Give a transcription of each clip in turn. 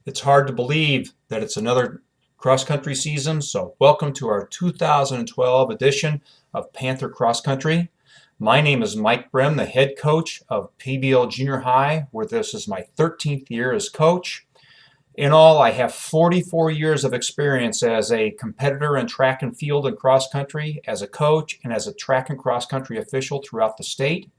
It's hard to believe that it's another cross-country season, so welcome to our 2012 edition of Panther Cross Country. My name is Mike Brim, the head coach of PBL Junior High, where this is my 13th year as coach. In all, I have 44 years of experience as a competitor in track and field and cross country, as a coach, and as a track and cross country official throughout the state.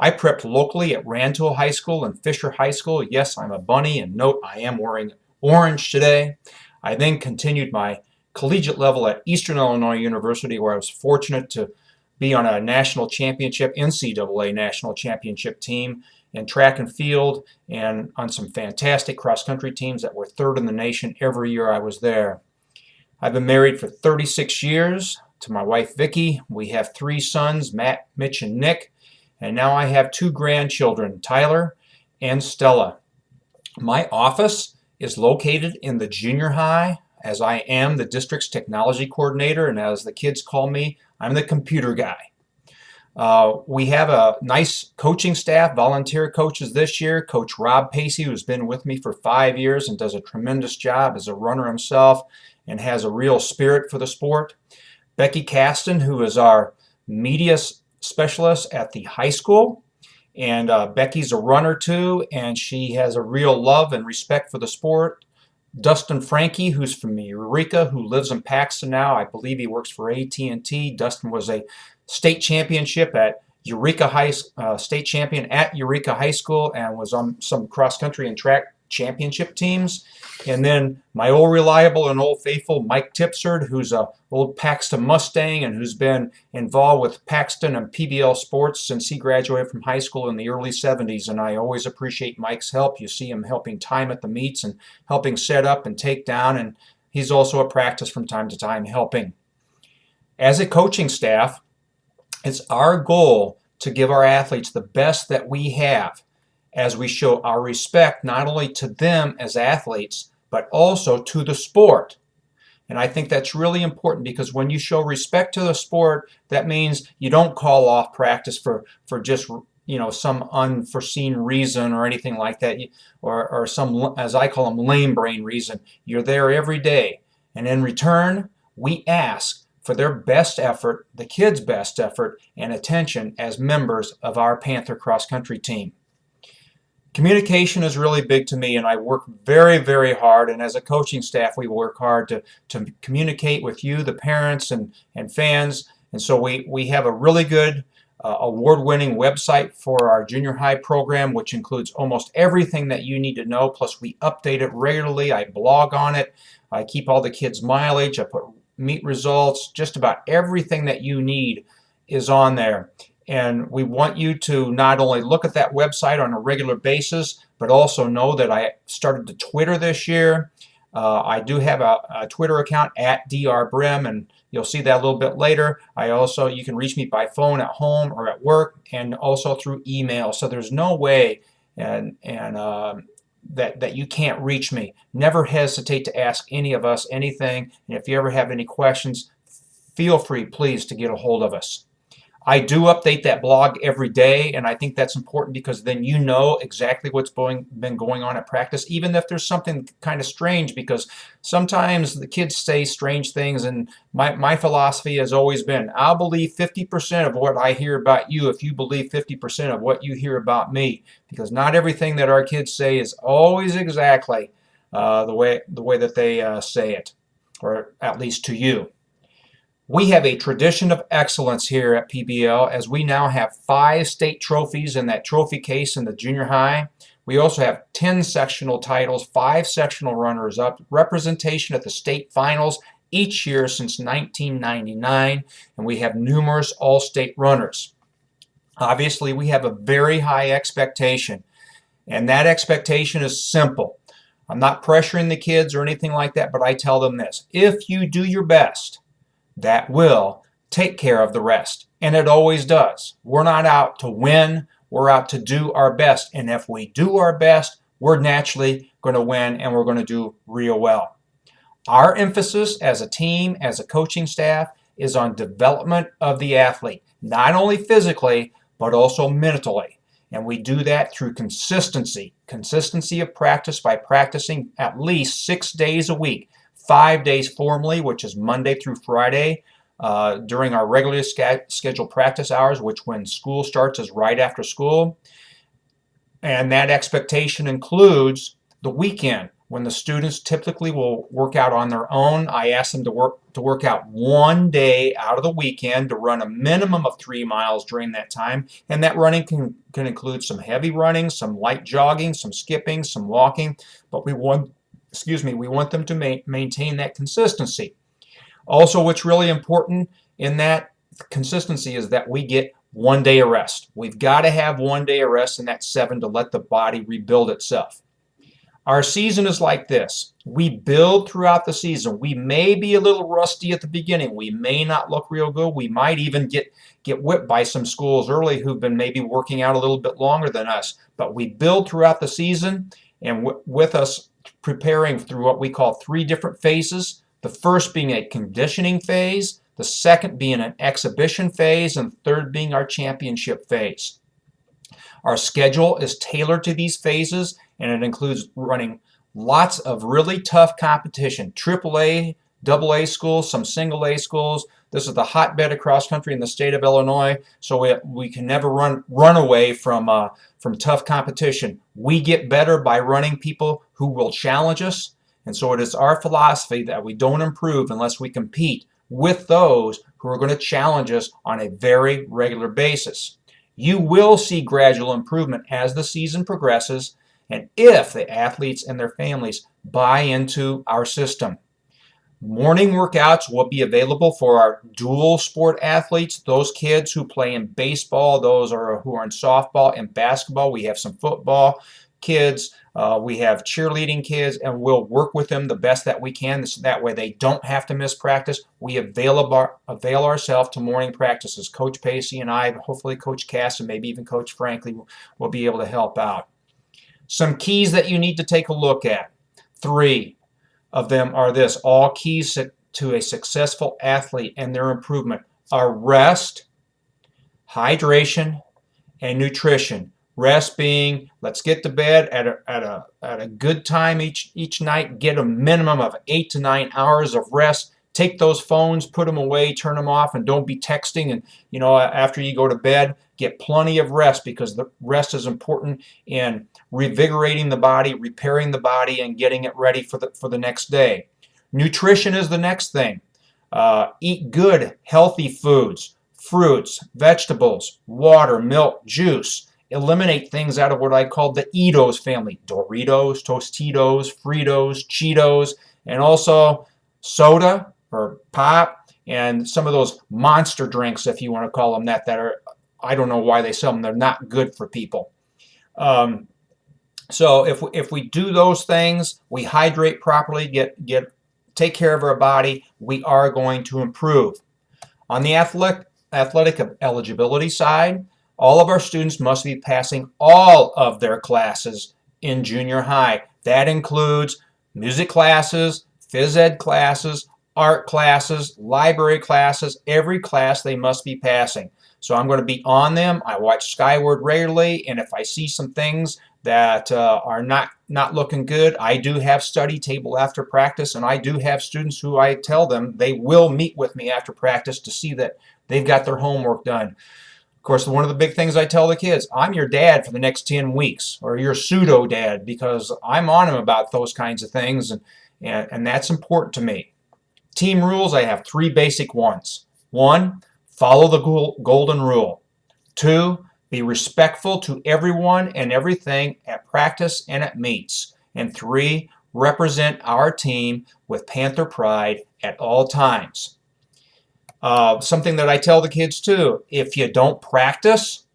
I prepped locally at Rantoul High School and Fisher High School. Yes, I'm a bunny, and note I am wearing orange today. I then continued my collegiate level at Eastern Illinois University, where I was fortunate to be on a national championship, NCAA national championship team in track and field, and on some fantastic cross-country teams that were third in the nation every year I was there. I've been married for 36 years to my wife, Vicki. We have 3 sons, Matt, Mitch, and Nick. And now I have 2 grandchildren, Tyler and Stella. My office is located in the junior high, as I am the district's technology coordinator, and as the kids call me, I'm the computer guy. We have a nice coaching staff, volunteer coaches this year. Coach Rob Pacey, who's been with me for 5 years and does a tremendous job as a runner himself and has a real spirit for the sport. Becky Caston, who is our media specialist at the high school, and Becky's a runner too, and she has a real love and respect for the sport. Dustin Frankie, who's from Eureka, who lives in Paxton now. I believe he works for AT&T. Dustin was a state championship at Eureka state champion at Eureka High School, and was on some cross country and track championship teams. And then my old reliable and old faithful Mike Tipsard, who's a old Paxton Mustang and who's been involved with Paxton and PBL sports since he graduated from high school in the early 70s. And I always appreciate Mike's help. You see him helping time at the meets and helping set up and take down, and he's also at practice from time to time helping. As a coaching staff, it's our goal to give our athletes the best that we have, as we show our respect not only to them as athletes, but also to the sport. And I think that's really important, because when you show respect to the sport, that means you don't call off practice for just some unforeseen reason or anything like that, or some, as I call them, lame brain reason. You're there every day, and in return, we ask for their best effort, the kids' best effort and attention as members of our Panther cross country team. Communication is really big to me, and I work very, very hard, and as a coaching staff we work hard to communicate with you, the parents and fans. And so we have a really good award-winning website for our junior high program, which includes almost everything that you need to know, plus we update it regularly. I blog on it, I keep all the kids' mileage, I put meet results, just about everything that you need is on there. And we want you to not only look at that website on a regular basis, but also know that I started to Twitter this year. I do have a Twitter account at drbrim, and you'll see that a little bit later. You can reach me by phone at home or at work, and also through email. So there's no way that you can't reach me. Never hesitate to ask any of us anything. And if you ever have any questions, feel free, please, to get a hold of us. I do update that blog every day, and I think that's important, because then you know exactly what's been going on at practice, even if there's something kind of strange, because sometimes the kids say strange things, and my philosophy has always been, I'll believe 50% of what I hear about you if you believe 50% of what you hear about me, because not everything that our kids say is always exactly the way that they say it, or at least to you. We have a tradition of excellence here at PBL, as we now have 5 state trophies in that trophy case in the junior high. We also have 10 sectional titles, 5 sectional runners-up, representation at the state finals each year since 1999, and we have numerous all-state runners. Obviously, we have a very high expectation, and that expectation is simple. I'm not pressuring the kids or anything like that, but I tell them this: if you do your best, that will take care of the rest. And it always does. We're not out to win, we're out to do our best. And if we do our best, we're naturally going to win, and we're going to do real well. Our emphasis as a team, as a coaching staff, is on development of the athlete, not only physically, but also mentally. And we do that through consistency. Consistency of practice by practicing at least 6 days a week. 5 days formally, which is Monday through Friday, during our regularly scheduled practice hours, which when school starts is right after school. And that expectation includes the weekend, when the students typically will work out on their own. I ask them to work out 1 day out of the weekend, to run a minimum of 3 miles during that time. And that running can include some heavy running, some light jogging, some skipping, some walking. But we want them to maintain that consistency. Also, what's really important in that consistency is that we get 1 day of rest. We've got to have 1 day of rest in that 7 to let the body rebuild itself. Our season is like this. We build throughout the season. We may be a little rusty at the beginning. We may not look real good. We might even get whipped by some schools early who've been maybe working out a little bit longer than us. But we build throughout the season, and with us preparing through what we call 3 different phases. The first being a conditioning phase, the second being an exhibition phase, and the third being our championship phase. Our schedule is tailored to these phases, and it includes running lots of really tough competition, AAA, AA schools, some single A schools. This is the hotbed of cross country in the state of Illinois, so we can never run away from tough competition. We get better by running people who will challenge us, and so it is our philosophy that we don't improve unless we compete with those who are going to challenge us on a very regular basis. You will see gradual improvement as the season progresses, and if the athletes and their families buy into our system. Morning workouts will be available for our dual sport athletes, those kids who play in baseball, those who are in softball and basketball. We have some football kids, we have cheerleading kids, and we'll work with them the best that we can. That way they don't have to miss practice. We avail ourselves to morning practices. Coach Pacey and I, hopefully Coach Cass, and maybe even Coach Franklin will be able to help out. Some keys that you need to take a look at. 3 of them are this. All keys to a successful athlete and their improvement are rest, hydration, and nutrition. Rest being, let's get to bed at a good time each night. Get a minimum of 8 to 9 hours of rest. Take those phones, put them away, turn them off, and don't be texting. And after you go to bed, get plenty of rest, because the rest is important in revigorating the body, repairing the body, and getting it ready for the next day. Nutrition is the next thing. Eat good, healthy foods, fruits, vegetables, water, milk, juice. Eliminate things out of what I call the Eatos family: Doritos, Tostitos, Fritos, Cheetos, and also soda or pop, and some of those monster drinks, if you want to call them that are, I don't know why they sell them. They're not good for people. So if we do those things, we hydrate properly, take care of our body, we are going to improve. On the athletic eligibility side, all of our students must be passing all of their classes in junior high. That includes music classes, phys ed classes, art classes, library classes. Every class they must be passing. So I'm going to be on them. I watch Skyward regularly, and if I see some things that are not looking good, I do have study table after practice, and I do have students who I tell them they will meet with me after practice to see that they've got their homework done. Of course, one of the big things I tell the kids, I'm your dad for the next 10 weeks, or your pseudo dad, because I'm on them about those kinds of things, and that's important to me. Team rules, I have 3 basic ones. 1, follow the golden rule. 2, be respectful to everyone and everything at practice and at meets. And 3, represent our team with Panther pride at all times. Something that I tell the kids too, if you don't practice,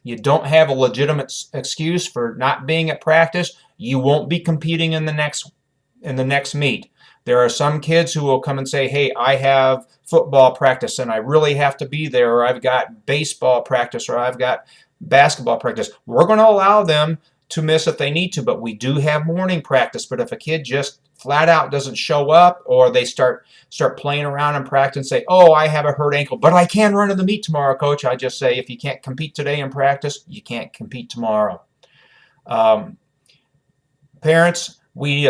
you don't have a legitimate excuse for not being at practice, you won't be competing in the next meet. There are some kids who will come and say, hey, I have football practice and I really have to be there, or I've got baseball practice, or I've got basketball practice. We're going to allow them to miss if they need to, but we do have morning practice. But if a kid just flat out doesn't show up, or they start playing around in practice and say, oh, I have a hurt ankle, but I can run in the meet tomorrow, coach, I just say, if you can't compete today in practice, you can't compete tomorrow. Parents, we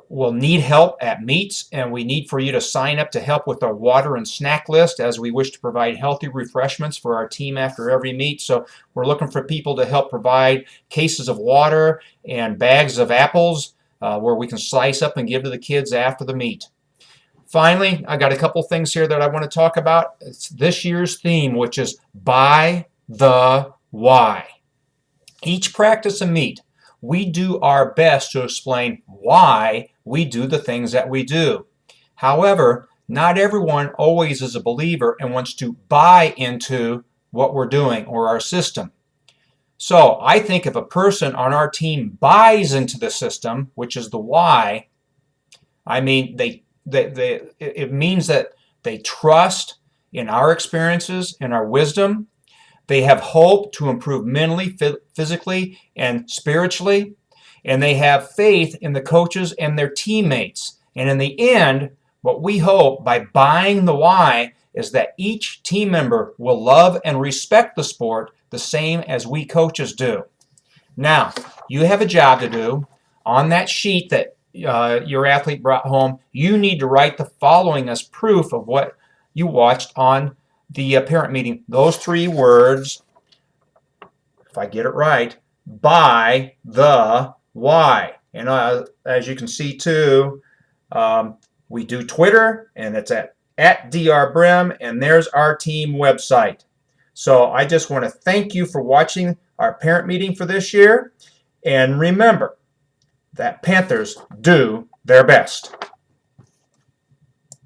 will need help at meets, and we need for you to sign up to help with our water and snack list, as we wish to provide healthy refreshments for our team after every meet. So we're looking for people to help provide cases of water and bags of apples where we can slice up and give to the kids after the meet. Finally, I got a couple things here that I want to talk about. It's this year's theme, which is by the why. Each practice and meet, we do our best to explain why we do the things that we do. However, not everyone always is a believer and wants to buy into what we're doing or our system. So I think if a person on our team buys into the system, which is the why, I mean, it means that they trust in our experiences and our wisdom. They have hope to improve mentally, physically, and spiritually. And they have faith in the coaches and their teammates. And in the end, what we hope by buying the why is that each team member will love and respect the sport the same as we coaches do. Now, you have a job to do. On that sheet that your athlete brought home, you need to write the following as proof of what you watched on the parent meeting. Those 3 words, if I get it right, by the why. And as you can see too, we do Twitter, and it's at @drbrim, and there's our team website. So I just want to thank you for watching our parent meeting for this year, and remember that Panthers do their best.